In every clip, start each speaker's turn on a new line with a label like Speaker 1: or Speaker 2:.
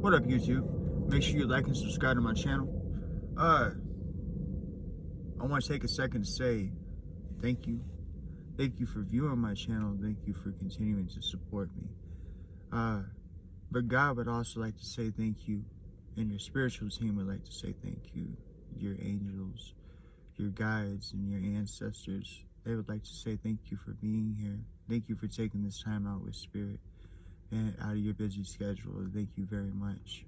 Speaker 1: What up, YouTube? Make sure you like and subscribe to my channel. I want to take a second to say thank you. Thank you for viewing my channel. Thank you for continuing to support me. But God would also like to say thank you, and your spiritual team would like to say thank you. Your angels, your guides, and your ancestors, they would like to say thank you for being here. Thank you for taking this time out with Spirit and out of your busy schedule. Thank you very much.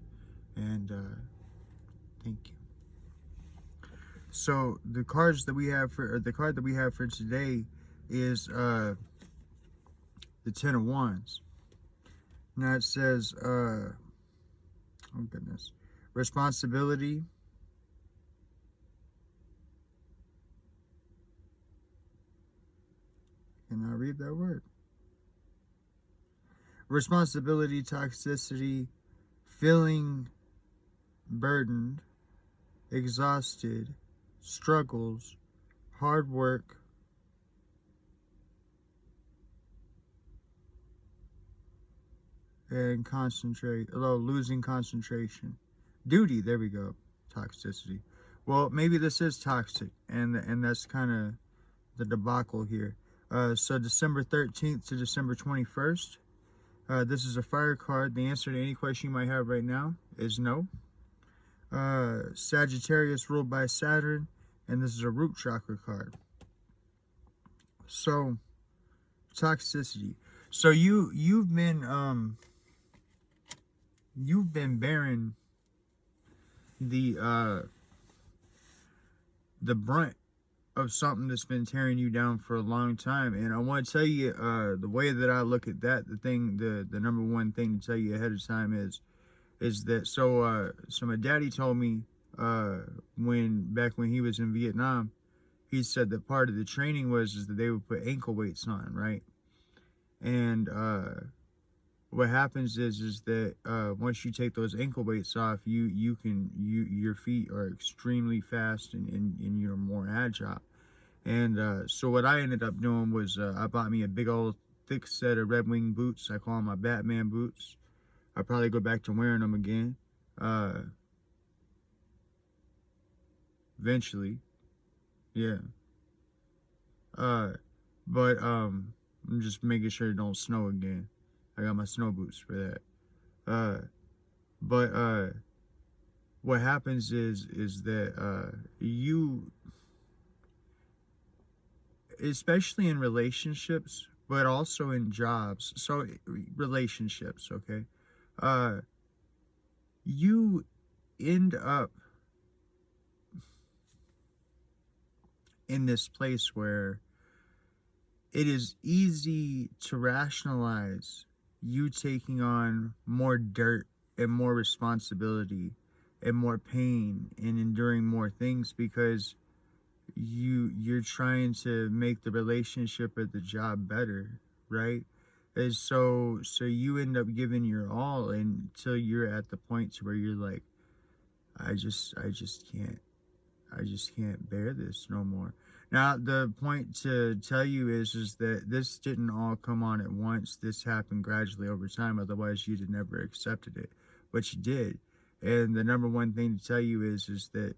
Speaker 1: And thank you. So the cards that we have for the card that we have for today is the Ten of Wands. Now it says oh goodness, responsibility, can I read that word? Responsibility, toxicity, feeling burdened, exhausted, struggles, hard work, and losing concentration. Duty, there we go. Toxicity. Well, maybe this is toxic, and that's kind of the debacle here. So December 13th to December 21st. This is a fire card. The answer to any question you might have right now is no. Sagittarius ruled by Saturn, and this is a root chakra card. So, toxicity. So you've been bearing the brunt of something that's been tearing you down for a long time. And I want to tell you, the way that I look at that, the number one thing to tell you ahead of time is that, so my daddy told me, back when he was in Vietnam, he said that part of the training is that they would put ankle weights on, right? And, what happens is that once you take those ankle weights off, your feet are extremely fast and you're more agile. And so what I ended up doing was I bought me a big old thick set of Red Wing boots. I call them my Batman boots. I'll probably go back to wearing them again eventually. Yeah. But I'm just making sure it don't snow again. I got my snow boots for that. But what happens is that you, especially in relationships, but also in jobs. So relationships, okay? You end up in this place where it is easy to rationalize you taking on more dirt and more responsibility and more pain and enduring more things because you're trying to make the relationship or the job better, right? And so you end up giving your all until you're at the point to where you're like, I just can't bear this no more. Now, the point to tell you is that this didn't all come on at once. This happened gradually over time. Otherwise, you'd have never accepted it. But you did. And the number one thing to tell you is that,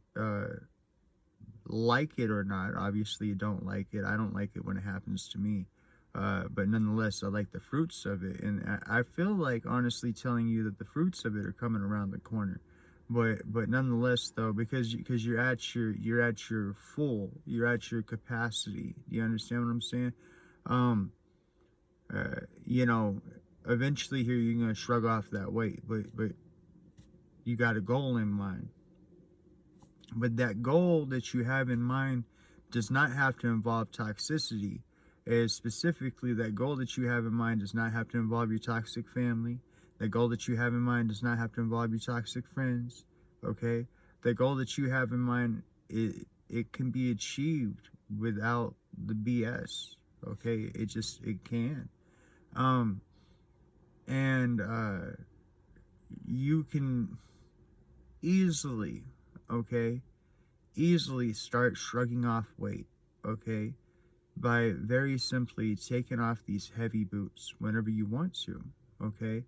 Speaker 1: like it or not, obviously you don't like it. I don't like it when it happens to me. But nonetheless, I like the fruits of it. And I feel like, honestly, telling you that the fruits of it are coming around the corner. But nonetheless, though, because you're at your full, you're at your capacity. Do you understand what I'm saying? You know, eventually here you're gonna shrug off that weight, but you got a goal in mind. But that goal that you have in mind does not have to involve toxicity. Specifically, that goal that you have in mind does not have to involve your toxic family. The goal that you have in mind does not have to involve your toxic friends, okay? The goal that you have in mind, it can be achieved without the BS, okay? It can. You can easily, okay, start shrugging off weight, okay? By very simply taking off these heavy boots whenever you want to, okay?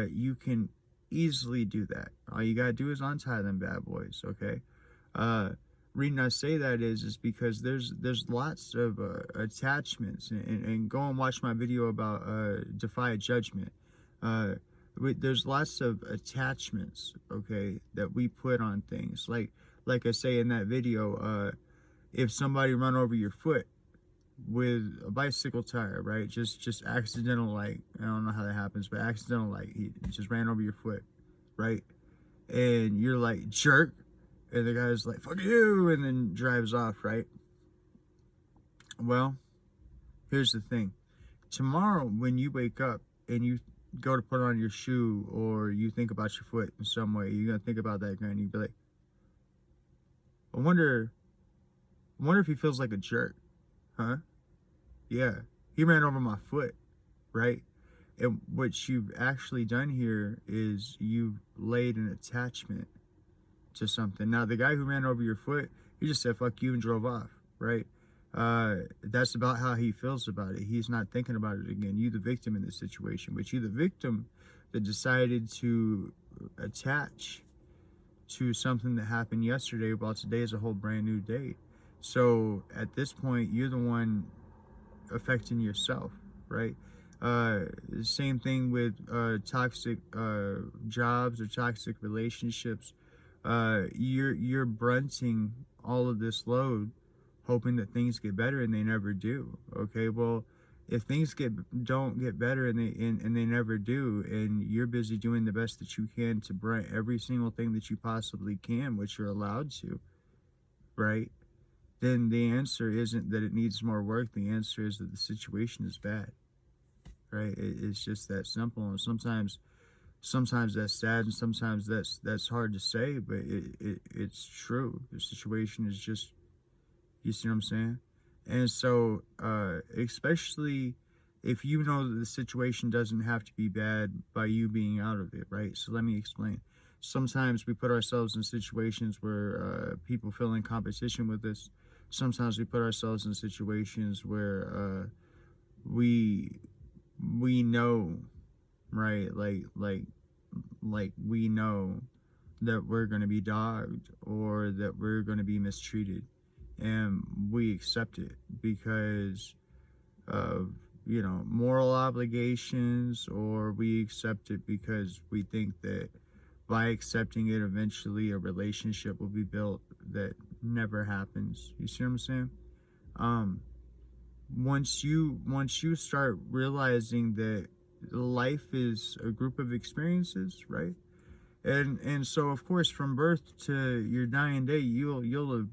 Speaker 1: You can easily do that. All you gotta do is untie them bad boys, okay? Reason I say that is because there's lots of attachments, and go and watch my video about defy judgment. There's lots of attachments, okay, that we put on things. Like I say in that video, if somebody run over your foot with a bicycle tire, right? Just accidental, like, I don't know how that happens, but accidental, like, he just ran over your foot, right? And you're like, jerk, and the guy's like, fuck you, and then drives off, right? Well, here's the thing. Tomorrow, when you wake up and you go to put on your shoe, or you think about your foot in some way, you're gonna think about that guy, and you'd be like, I wonder if he feels like a jerk, huh? Yeah, he ran over my foot, right? And what you've actually done here is you've laid an attachment to something. Now, the guy who ran over your foot, he just said, fuck you, and drove off, right? That's about how he feels about it. He's not thinking about it again. You the victim in this situation, but you the victim that decided to attach to something that happened yesterday, while today is a whole brand new day. So at this point, you're the one affecting yourself, right? Same thing with toxic jobs or toxic relationships. You're brunting all of this load, hoping that things get better, and they never do. Okay, well, if things don't get better, and they never do, and you're busy doing the best that you can to brunt every single thing that you possibly can, which you're allowed to, right? Then the answer isn't that it needs more work. The answer is that the situation is bad, right? It's just that simple. And sometimes that's sad, and sometimes that's hard to say, but it's true. The situation is just, you see what I'm saying? And so, especially if you know that the situation doesn't have to be bad by you being out of it, right? So let me explain. Sometimes we put ourselves in situations where people feel in competition with us. Sometimes we put ourselves in situations where we know, right? Like we know that we're going to be dogged, or that we're going to be mistreated, and we accept it because of, you know, moral obligations, or we accept it because we think that by accepting it, eventually a relationship will be built that never happens. You see what I'm saying? Once you start realizing that life is a group of experiences, right? And so, of course, from birth to your dying day, you'll have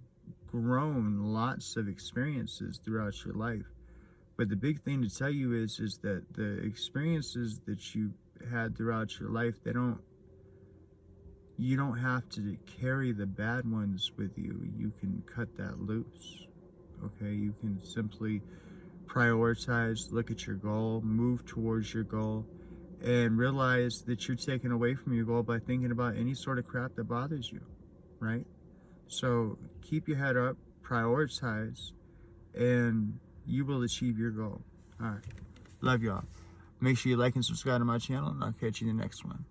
Speaker 1: grown lots of experiences throughout your life. But the big thing to tell you is that the experiences that you had throughout your life, you don't have to carry the bad ones with you. You can cut that loose, okay? You can simply prioritize, look at your goal, move towards your goal, and realize that you're taken away from your goal by thinking about any sort of crap that bothers you, right? So keep your head up, prioritize, and you will achieve your goal. All right. Love y'all. Make sure you like and subscribe to my channel, and I'll catch you in the next one.